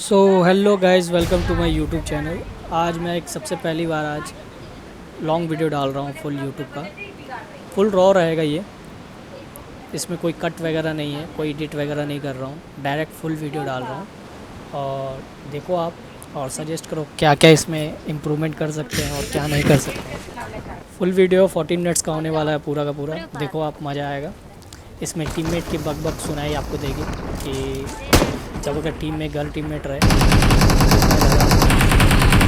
So hello guys, welcome to my YouTube channel. आज मैं एक सबसे पहली बार आज लॉन्ग वीडियो डाल रहा हूँ फुल यूट्यूब का। फुल रॉ रहेगा ये। इसमें कोई कट वगैरह नहीं है, कोई एडिट वगैरह नहीं कर रहा हूँ, डायरेक्ट फुल वीडियो डाल रहा हूँ। और देखो आप, और सजेस्ट करो क्या क्या इसमें इम्प्रूवमेंट कर सकते हैं और क्या नहीं कर सकते हैं। फुल वीडियो 14 मिनट्स का होने वाला है पूरा का पूरा। देखो आप, मज़ा आएगा। इसमें टीममेट की बक बक सुनाई आपको देगी कि जब अगर टीम में गर्ल टीममेट रहे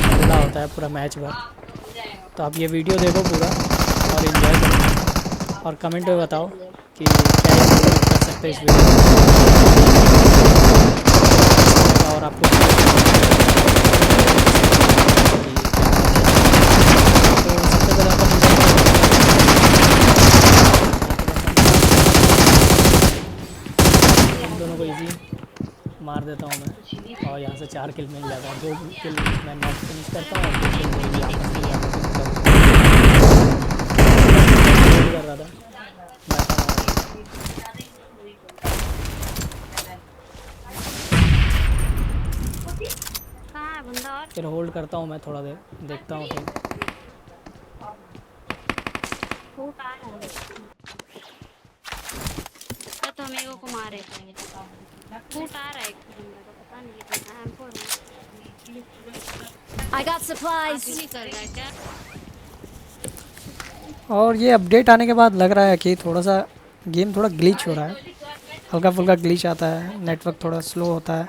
झगड़ा होता है पूरा मैच भर। तो आप ये वीडियो देखो पूरा और इन्जॉय करो और कमेंट में बताओ कि क्या इम्प्रूवमेंट कर सकते हैं इस वीडियो में और आपको क्या तो सबसे पहले इन दोनों को इजी मार देता हूँ मैं और यहाँ से 4 किल मिल जाता है। 2 किल मैं नॉक फिनिश करता हूँ और 2 किल वो भी आपस में ही कर रहा था बैठा कहाँ है बंदा? और फिर होल्ड करता हूँ मैं थोड़ा देर, देखता हूँ फिर फूट आ रहा है तो मेरे को मारे। फूट आ रहा है एक बंदा का, पता नहीं कितना है। M4 I got आप supplies. ही नहीं कर रहा है क्या? और ये अपडेट आने के बाद लग रहा है कि थोड़ा सा गेम थोड़ा ग्लिच हो रहा है, हल्का फुल्का ग्लिच आता है, नेटवर्क थोड़ा स्लो होता है।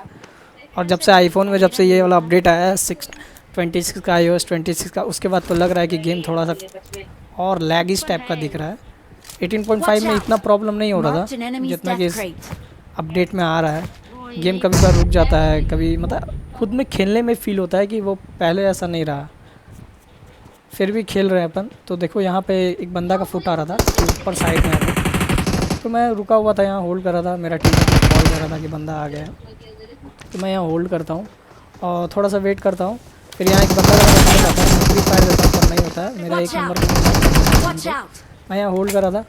और जब से आईफोन में जब से ये वाला अपडेट आया है 626 का, iOS 26 का, उसके बाद तो लग रहा है कि गेम थोड़ा सा और लैगिश टाइप का दिख रहा है। 18.5 Watch में इतना out. प्रॉब्लम नहीं हो रहा Marked an था enemy's जितना कि death इस crate. अपडेट में आ रहा है। वो गेम यही कभी कभार रुक जाता है, कभी मतलब खुद में खेलने में फ़ील होता है कि वो पहले ऐसा नहीं रहा। फिर भी खेल रहे हैं अपन। तो देखो यहाँ पे एक बंदा का फुट आ रहा था कि ऊपर साइड में आके, तो मैं रुका हुआ था यहाँ, होल्ड कर रहा था। मेरा टीम कॉल कर रहा था कि बंदा आ गया है, तो मैं यहाँ होल्ड करता हूँ और थोड़ा सा वेट करता हूँ। फिर यहाँ एक बंदा का सामने आता है, मैं फ्री फायर देता हूँ पर नहीं होता है। मेरा एक Watch नंबर out. का Watch out. मैं यहाँ होल्ड कर रहा था।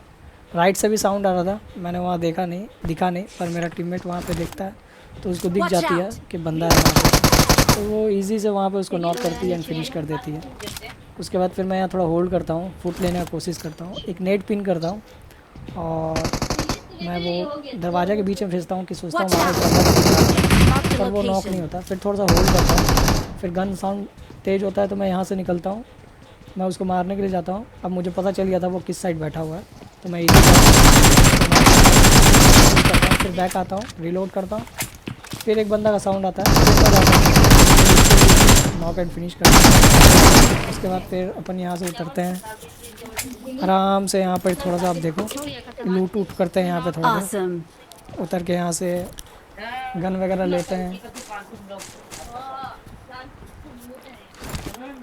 राइट से भी साउंड आ रहा था, मैंने वहाँ देखा नहीं, दिखा नहीं, पर मेरा टीममेट वहाँ पे दिखता है तो उसको दिख Watch जाती है out. कि बंदा है वहाँ पे, तो वो इजी से वहाँ पे उसको नॉक तो करती है एंड नीचे फिनिश है। कर देती है। उसके बाद फिर मैं यहाँ थोड़ा होल्ड करता हूँ, फुट लेने का कोशिश करता हूँ, एक नेट पिन करता हूँ और मैं वो दरवाज़ा के बीच में भेजता हूँ कि सोचता हूँ Watch वहाँ एक out. बंदा Marked a पर वो नॉक नहीं location. होता। फिर थोड़ा सा होल्ड करता हूँ, फिर गन साउंड तेज़ होता है तो मैं यहाँ से निकलता हूँ, मैं उसको मारने के लिए जाता हूँ। अब मुझे पता चल गया था वो किस साइड बैठा हुआ है, तो मैं इसी करता हूँ, फिर बैक आता हूँ, रिलोड करता हूँ। फिर एक बंदा का साउंड आता है, फिर मैं जाता हूँ, नॉक एंड फिनिश करता हूँ। उसके बाद फिर अपन यहाँ से उतरते हैं आराम से। यहाँ पर थोड़ा सा आप देखो, हो गया खत्म। लूट उट करते हैं यहाँ पे थोड़ा देर, Awesome. उतर के यहाँ से गन वगैरह लेते हैं,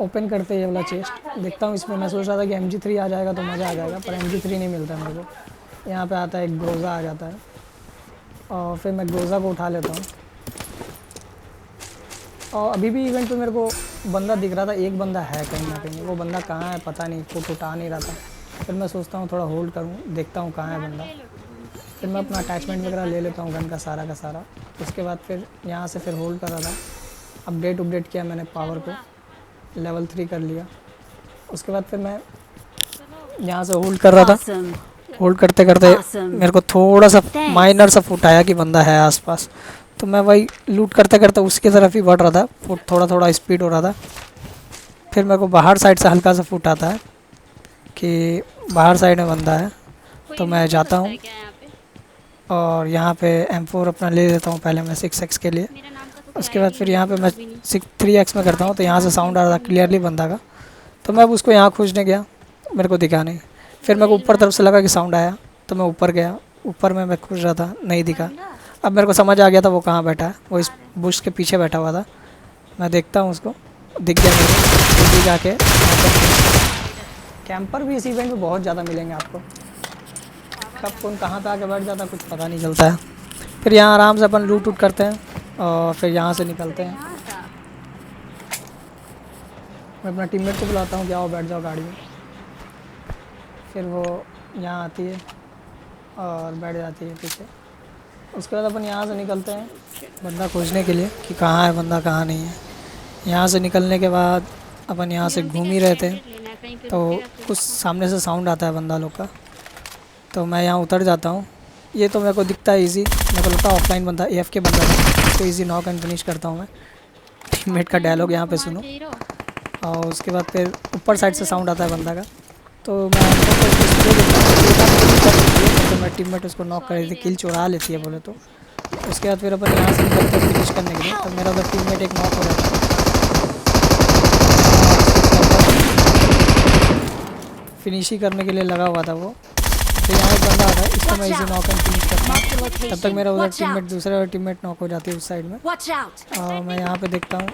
ओपन करते हैं ये वाला चेस्ट। देखता हूँ इसमें, मैं सोच रहा था कि MG3 आ जाएगा तो मज़ा आ जाएगा, पर MG3 नहीं मिलता मेरे को। यहाँ पे आता है एक ग्रोज़ा आ जाता है और फिर मैं ग्रोज़ा को उठा लेता हूँ। और अभी भी इवेंट पे मेरे को बंदा दिख रहा था, एक बंदा है कहीं ना कहीं, वो बंदा कहाँ है पता नहीं, फुट उठा नहीं रहा था। फिर मैं सोचता हूँ थोड़ा होल्ड करूँ, देखता हूँ कहाँ है बंदा। फिर मैं अपना अटैचमेंट वगैरह ले लेता हूँ गन का सारा। उसके बाद फिर यहाँ से फिर होल्ड कर रहा था, अपडेट किया मैंने, पावर को लेवल 3 कर लिया। उसके बाद फिर मैं यहाँ से होल्ड कर रहा था, Awesome. होल्ड करते करते Awesome. मेरे को थोड़ा सा Thanks. माइनर सा फुट आया कि बंदा है आसपास, तो मैं वही लूट करते करते उसकी तरफ ही बढ़ रहा था। फुट थोड़ा थोड़ा स्पीड हो रहा था। फिर मेरे को बाहर साइड से हल्का सा फुट आता है कि बाहर साइड में बंदा है, कोई तो मैं इमोट हो जाता सकता हूँ है क्या यहाँ पे? और यहाँ पे M4 अपना ले लेता हूँ पहले मैं 6x के लिए। मेरा नाम का तो कोई उसके बाद आईडी फिर नहीं यहाँ है, पे मैं कुछ भी नहीं। 3x में करता हूँ, तो यहाँ से साउंड आ रहा था क्लियरली बंदा का, तो मैं अब उसको यहाँ खोजने गया, मेरे को दिखा नहीं। फिर मेरे को ऊपर तरफ से लगा कि साउंड आया, तो मैं ऊपर गया, ऊपर में मैं खोज रहा था, नहीं दिखा। अब मेरे को समझ आ गया था वो कहाँ बैठा है, वो इस बुश के पीछे बैठा हुआ था। मैं देखता हूँ उसको, दिख गया मेरे को, जल्दी जाके कैंपर भी इस इवेंट में बहुत ज़्यादा मिलेंगे आपको, कब कौन कहाँ पे आके बैठ जाता है कुछ पता नहीं चलता है। फिर यहाँ आराम से अपन लूट उट करते हैं और फिर यहाँ से निकलते हैं। यहाँ था। मैं अपना टीममेट को बुलाता हूँ कि आओ बैठ जाओ गाड़ी में। फिर वो यहाँ आती है और बैठ जाती है पीछे। उसके बाद अपन यहाँ से निकलते हैं बंदा खोजने के लिए कि कहाँ है बंदा कहाँ नहीं है। यहाँ से निकलने के बाद अपन यहाँ से घूम ही रहे थे लेना है, कहीं पे तो रुकेगा फिर कुछ सामने से साउंड आता है बंदा लोग का, तो मैं यहाँ उतर जाता हूँ। ये तो मेरे को दिखता है इजी, मेरे को लगता है ऑफलाइन बंदा AFK बंदा था, तो इजी नॉक एंड फिनिश करता हूँ मैं। टीममेट का डायलॉग यहाँ पे सुनो। हीरो और उसके बाद फिर ऊपर साइड से साउंड आता है बंदा का, तो मैं स्प्रे देता हूँ तो मैं टीममेट उसको नॉक कर देती, किल चुरा लेती है बोले तो। उसके बाद फिर अपन यहाँ से निकलते हैं फिनिश करने के लिए, तब मेरा उधर टीममेट एक नॉक हो जाता है। फिनिश ही करने के लिए लगा हुआ था वो, तो यहाँ एक बंदा आता है, इसको मैं इजी नॉक एंड फिनिश करता हूँ। तब तक मेरा उधर टीममेट दूसरे वाला टीममेट नॉक हो जाती है उस साइड में। और मैं यहाँ पे देखता हूँ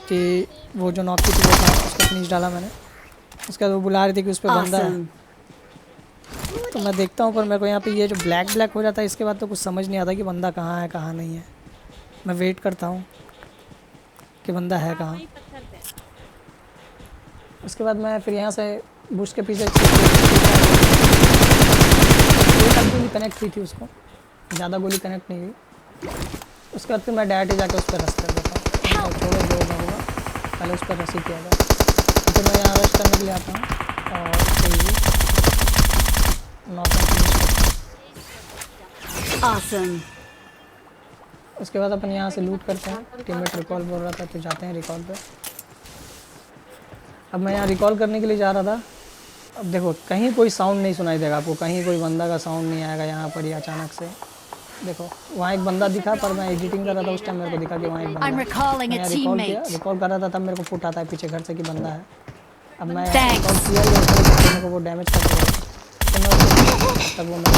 कि वो जो नॉक की थी वो था, उसको फिनिश डाला मैंने। उसके बाद वो बुला रही थी कि उस पर बंदा है, तो मैं देखता हूँ, पर मेरे को यहाँ पे ये जो ब्लैक हो जाता है इसके बाद तो कुछ समझ नहीं आता कि बंदा कहाँ है कहाँ नहीं है। मैं वेट करता हूँ कि बंदा है कहाँ। पत्थर पे उसके बाद मैं फिर यहाँ से बुश के पीछे गोली कनेक्ट हुई थी उसको, ज़्यादा गोली कनेक्ट नहीं हुई। उसके बाद फिर मैं डायरेक्ट जाके उस पर रश कर देता हूँ, थोड़े जो होगा पहले उस पर रश ही किया जाए। तो फिर मैं यहाँ रश करने के लिए आता हूँ और Awesome. उसके बाद अपन यहाँ से लूट करते हैं। टीममेट रिकॉल बोल रहा था तो जाते हैं रिकॉल पे। अब मैं यहाँ रिकॉल करने के लिए जा रहा था। अब देखो कहीं कोई साउंड नहीं सुनाई देगा आपको, कहीं कोई बंदा का साउंड नहीं आएगा यहाँ पर ही अचानक से। देखो वहाँ एक बंदा दिखा, पर मैं एडिटिंग कर रहा था उस टाइम मेरे को दिखा कि वहाँ एक बंदा I'm है। recalling मैं a रिकॉल किया, teammate. रिकॉल कर रहा था तब मेरे को फुट आता है पीछे घर से कि बंदा है। अब मैं Thanks. रिकॉल किया ही मेरे को वो डैमेज कर देगा, तो मैं तब वो मैं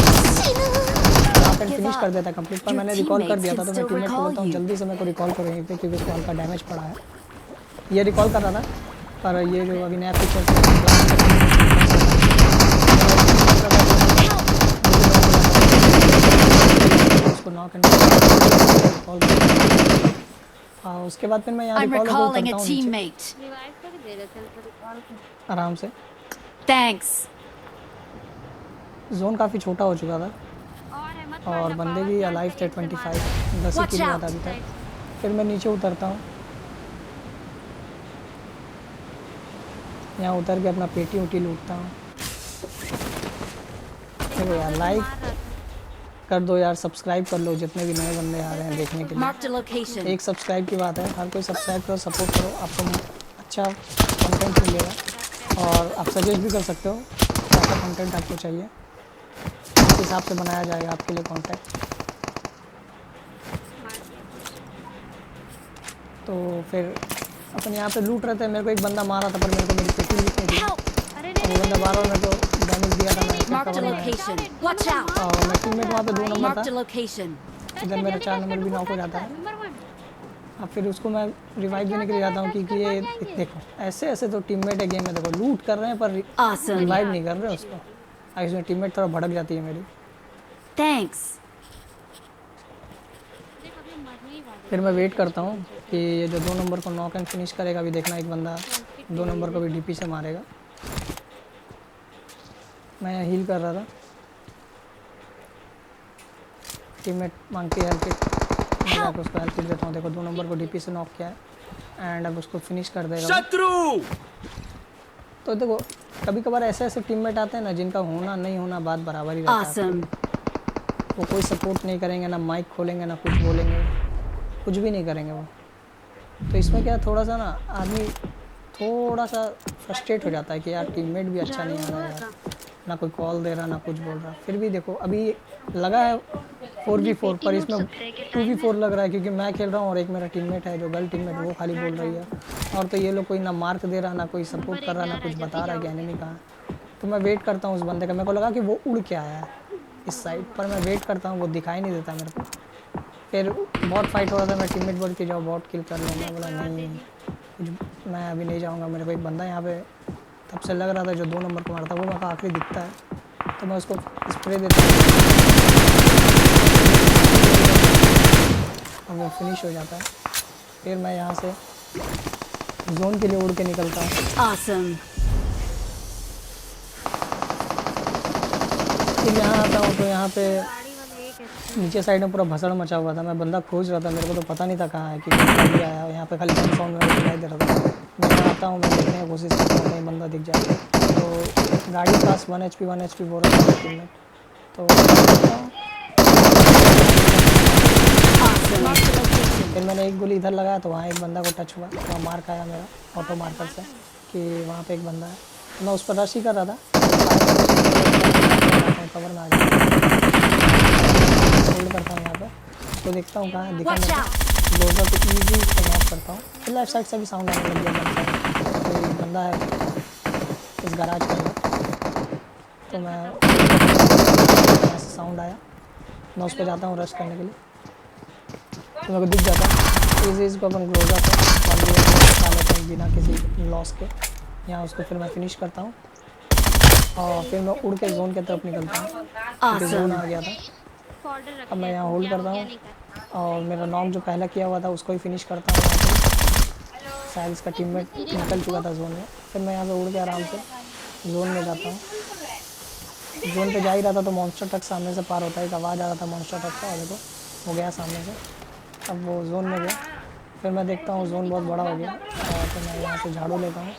फिनिश कर देता कंप्लीट। पर मैंने रिकॉल कर दिया था, तो मैं टीममेट को बोलता हूँ जल्दी से मेरे को रिकॉल करो यहीं पे, क्योंकि उसको हल्का डैमेज पड़ा है। ये रिकॉल कर रहा था, पर ये जो अभी नया फीचर उसको नॉक एंड उसके बाद फिर मैं यहाँ I'm रिकॉल recalling a करता हूँ नीचे teammate. रिवाइव कर दे रहे थे रिकॉल को। आराम से। Thanks. जोन काफ़ी छोटा हो चुका था और है मत और मारना, बंदे पावर भी प्लांट अलाइव थे से 25, मारना। 10 ही Watch किल हुआ था out. अभी तक। फिर मैं नीचे उतरता हूँ, यहाँ उतर के अपना पेटी उटी लूटता हूँ। देखो यार लाइक मार रहा था। कर दो यार, सब्सक्राइब कर लो जितने भी नए बंदे आ रहे हैं देखने के लिए। Marked a location. एक सब्सक्राइब की बात है, हर कोई सब्सक्राइब करो, सपोर्ट करो, आपको अच्छा कंटेंट मिलेगा। और आप सजेस्ट भी कर सकते हो कैसा कंटेंट आपको चाहिए, उस हिसाब से बनाया जाएगा आपके लिए कंटेंट। तो फिर अपन यहाँ पे लूट रहे थे, मेरे को एक बंदा मारा था पर मेरे को मेरी पेटी लूट नहीं दी। अरे और वो बंदा बार बार मेरे को डैमेज दिया था, मैं Marked a कवर में आया। location. Watch out. और मैं टीममेट वहाँ पे 2 नंबर Marked a था, location. इधर मेरा 4 नंबर भी नॉक हो जाता है। नंबर 1 अब फिर उसको मैं रिवाइव देने के लिए जाता हूँ, क्योंकि ये देखो ऐसे ऐसे तो टीममेट है गेम में, देखो लूट कर रहे हैं पर Awesome. रिवाइव नहीं कर रहे उसको। और इसमें टीममेट थोड़ा भड़क जाती है मेरी। Thanks. देख अभी मरने ही वाली फिर मैं वेट करता हूँ कि ये जो 2 नंबर को नॉक एंड फिनिश करेगा, अभी देखना एक बंदा 2 नंबर को भी डीपी से मारेगा। मैं यहाँ हील कर रहा था, टीममेट मांगती है हेल्प किट, मैं जाकर उसको हेल्प किट देता हूँ। देखो 2 नंबर को डीपी से नॉक किया है एंड अब उसको फिनिश कर देगा शत्रु। तो देखो कभी कभार ऐसे ऐसे टीममेट आते हैं ना, जिनका होना नहीं होना बात बराबर ही रहता है। Awesome. वो कोई सपोर्ट नहीं करेंगे, ना माइक खोलेंगे, ना कुछ बोलेंगे, कुछ भी नहीं करेंगे वो। तो इसमें क्या थोड़ा सा ना आदमी थोड़ा सा फ्रस्ट्रेट हो जाता है कि यार टीममेट भी अच्छा नहीं आ रहा है यार, ना कोई कॉल दे रहा ना कुछ बोल रहा। फिर भी देखो अभी लगा है 4v4, पर इसमें 2v4 लग रहा है, क्योंकि मैं खेल रहा हूँ और एक मेरा टीममेट है जो गर्ल टीममेट, वो खाली बोल रही है। और तो ये लोग कोई ना मार्क दे रहा, ना कोई सपोर्ट कर रहा, ना कुछ बता रहा है कि एनिमी कहाँ है। तो मैं वेट करता हूँ उस बंदे का, मेरे को लगा कि वो उड़ के आया है इस साइड, पर मैं वेट करता हूँ, वो दिखाई नहीं देता मेरे को। फिर बॉट फाइट हो रहा था, मैं टीममेट बोल के जाओ बॉट किल कर लो, मैं बोला नहीं कुछ मैं अभी नहीं जाऊँगा। मेरे को एक बंदा यहाँ पे तब से लग रहा था जो 2 नंबर को मारता, वो मेरे को आखिरी दिखता है, तो मैं उसको स्प्रे देता हूँ और वो फिनिश हो जाता है। फिर मैं यहाँ से जोन के लिए उड़ के निकलता हूँ। Awesome. फिर यहाँ आता हूँ तो यहाँ पे गाड़ी वाले एक नीचे साइड में पूरा भसड़ मचा हुआ था, मैं बंदा खोज रहा था, मेरे को तो पता नहीं था कहाँ है कि कभी आया। यहाँ पे खाली गन साउंड मेरे को दिखाई दे रहा था। मैं आता हूँ, मैं देखने की कोशिश करता हूँ कहीं बंदा दिख जाए। तो गाड़ी के पास 1 HP बोल रहा था टीम में, तो देखता हूँ। फिर मैंने एक गोली इधर लगाया तो वहाँ एक बंदा को टच हुआ, वहाँ मार्क आया मेरा ऑटो मार्कर से कि वहाँ पे एक बंदा है। तो मैं उस पर रश ही कर रहा था, कवर में आ गया, होल्ड करता हूँ यहाँ पे, तो देखता हूँ कहाँ दिखा नहीं, क्लोजर पे ईजी उसको नॉक करता हूँ। फिर लेफ्ट साइड से भी साउंड आने लग गया, कोई बंदा है इस गैराज के अंदर। तो मैं यहाँ से साउंड आया, मैं उस पर जाता हूँ रश करने के लिए, तो मेरे को दिख जाता है ईजी। इसको अपन क्लोजर पे खा लेते हैं बिना किसी लॉस के। यहाँ उसको फिर मैं फिनिश करता हूँ और फिर मैं उड़ के जोन की तरफ निकलता हूँ, क्योंकि जोन आ गया था। अब मैं यहाँ होल्ड करता हूँ और मेरा नॉक जो पहला किया हुआ था उसको ही फिनिश करता हूँ। शायद इसका टीममेट निकल चुका था जोन में। फिर मैं यहाँ से उड़ के आराम से जोन में जाता हूँ। जोन पे जा ही रहा था तो मॉन्स्टर ट्रक सामने से पार होता है, एक आवाज़ आ रहा था मॉन्स्टर ट्रक का, देखो वो गया सामने से। अब वो जोन में गया, फिर मैं देखता हूँ जोन बहुत बड़ा हो गया और फिर मैं यहाँ से झाड़ू लेता हूँ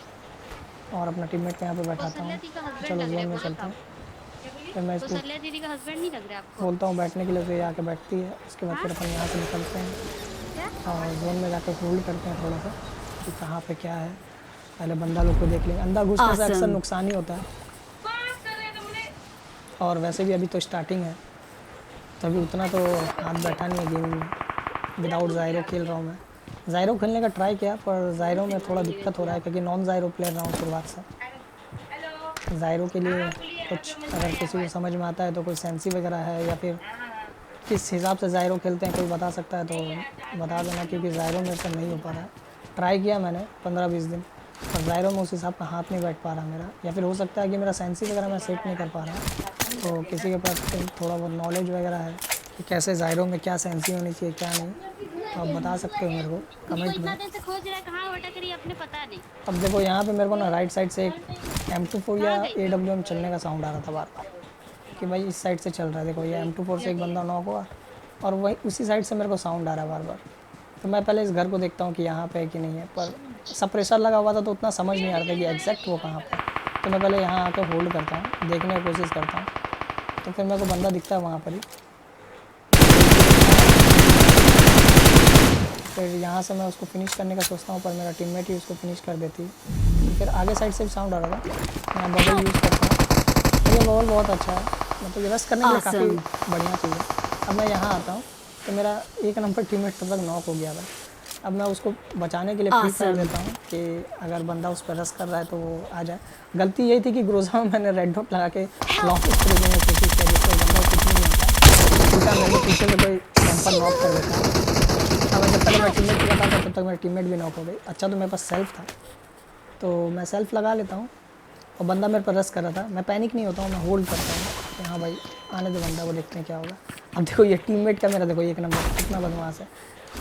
और अपना टीममेट को यहाँ पे बैठाता हूँ। चलो जोन में चलते हैं। फिर मैं इसको दीदी का हस्बैंड नहीं लग रहा आपको? बोलता हूँ बैठने के लिए, फिर आके बैठती है। उसके बाद फिर अपन यहाँ से निकलते हैं और जोन में जाकर होल्ड करते हैं थोड़ा सा कि कहाँ पे क्या है। पहले बंदा लोग को देख लेंगे, अंदर घुसने से अक्सर नुकसान ही होता है। और वैसे भी अभी तो स्टार्टिंग है, तभी उतना तो हाथ बैठा नहीं है गेम में। विदाउट ज़ायरो खेल रहा हूँ मैं। ज़ायरो खेलने का ट्राई किया पर ज़ायरो में थोड़ा दिक्कत हो रहा है, क्योंकि नॉन ज़ायरो प्लेयर रहा हूँ शुरुआत से। ज़ायरो के लिए कुछ अगर किसी को समझ में आता है तो कोई सेंसी वगैरह है या फिर किस हिसाब से ज़ायरो खेलते हैं कोई बता सकता है तो बता देना, क्योंकि ज़ायरो मेरे से नहीं हो पा रहा है। ट्राई किया मैंने 15-20 दिन, पर ज़ायरो में उस हिसाब का हाथ नहीं बैठ पा रहा मेरा, या फिर हो सकता है कि मेरा सेंसी वगैरह मैं सेट नहीं कर पा रहा। तो किसी के पास थोड़ा बहुत नॉलेज वगैरह है कि कैसे ज़ायरो में क्या सेंसी होनी चाहिए क्या नहीं, तो आप बता सकते हो मेरे को कमेंट में। खोज रहा है कहाँ भटक रही है अपने पता नहीं। अब देखो यहाँ पे मेरे को ना राइट साइड से एक M24 या AWM चलने का साउंड आ रहा था बार बार कि भाई इस साइड से चल रहा है। देखो ये M24 से एक बंदा नॉक हुआ और वही उसी साइड से मेरे को साउंड आ रहा है बार बार। तो मैं पहले इस घर को देखता हूँ कि यहाँ पे है कि नहीं है, पर सप्रेशर लगा हुआ था तो उतना समझ नहीं आ रहा था कि एग्जैक्ट वो कहाँ पर। तो मैं पहले यहाँ आके होल्ड करता हूँ, देखने की कोशिश करता हूँ, तो फिर मेरे को बंदा दिखता है वहाँ पर ही। फिर यहाँ से मैं उसको फिनिश करने का सोचता हूँ, पर मेरा टीममेट ही उसको फिनिश कर देती है। फिर आगे साइड से भी साउंड आ रहा था, मैं बबल यूज़ करता हूँ। ये बबल बहुत अच्छा है, मतलब ये रश करने के लिए काफ़ी बढ़िया चीज़ है। अब मैं यहाँ आता हूँ तो मेरा 1 नंबर टीममेट तब तक नॉक हो गया था। अब मैं उसको बचाने के लिए फ्री फायर देता हूँ कि अगर बंदा उस पर रश कर रहा है तो वो आ जाए। गलती यही थी कि ग्रोजा में मैंने रेड डॉट लगा के लॉक खरीदने की कोशिश की, जिससे बंदा कुछ नहीं होता, उल्टा मेरे पीछे से कोई कैंपर नॉक कर देता है। अब जब तक मैं टीममेट को बताता तब तक मेरा टीममेट भी नॉक हो गई। अच्छा तो मेरे पास सेल्फ था तो मैं सेल्फ लगा लेता हूँ और बंदा मेरे पर रश कर रहा था। मैं पैनिक नहीं होता हूँ, मैं होल्ड करता हूँ कि हाँ भाई आने दो बंदा को, देखते हैं क्या होगा। अब देखो ये टीममेट का मेरा देखो 1 नंबर कितना बदमाश है।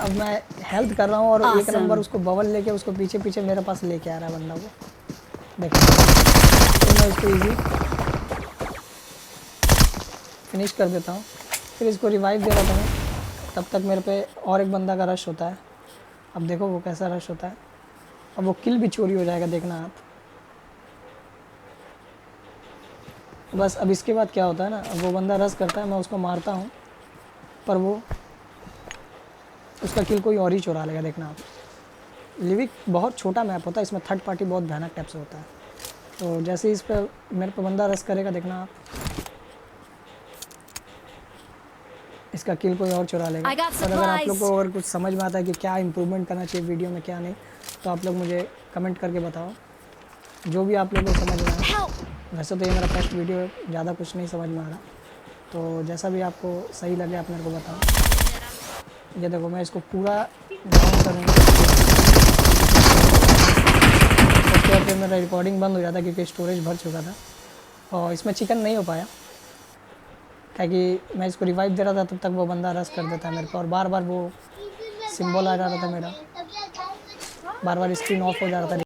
अब मैं हेल्थ कर रहा हूँ और 1 नंबर उसको बबल लेके उसको पीछे पीछे मेरे पास लेके आ रहा है बंदा को। देखो तो मैं इसको ईजी फिनिश कर देता हूँ। फिर इसको रिवाइव दे रहा था मैं, तब तक मेरे पे और एक बंदा का रश होता है। अब देखो वो कैसा रश होता है, अब वो किल भी चोरी हो जाएगा, देखना आप। बस अब इसके बाद क्या होता है ना, अब वो बंदा रश करता है, मैं उसको मारता हूँ, पर वो उसका किल कोई और ही चुरा लेगा, देखना आप। लिविक बहुत छोटा मैप होता है, इसमें थर्ड पार्टी बहुत भयानक टाइप से होता है। तो जैसे इस पर मेरे पे बंदा रश करेगा, देखना आप, इसका किल कोई और चुरा लेगा। और अगर आप लोग को अगर कुछ समझ में आता है कि क्या इंप्रूवमेंट करना चाहिए वीडियो में क्या नहीं, तो आप लोग मुझे कमेंट करके बताओ, जो भी आप लोगों को समझ में आए। वैसे तो ये मेरा फर्स्ट वीडियो है, ज़्यादा कुछ नहीं समझ में आ रहा, तो जैसा भी आपको सही लगे आप मेरे को बताओ। ये देखो मैं इसको पूरा डाउन करूँगा, उसके बाद फिर मेरा रिकॉर्डिंग बंद हो जाता क्योंकि स्टोरेज भर चुका था और इसमें चिकन नहीं हो पाया, क्योंकि मैं इसको रिवाइव दे रहा था तब तक वो बंदा रश कर देता है मेरे को, और बार बार वो सिंबल आ जा रहा था मेरा, बार बार स्क्रीन ऑफ हो जा रहा था।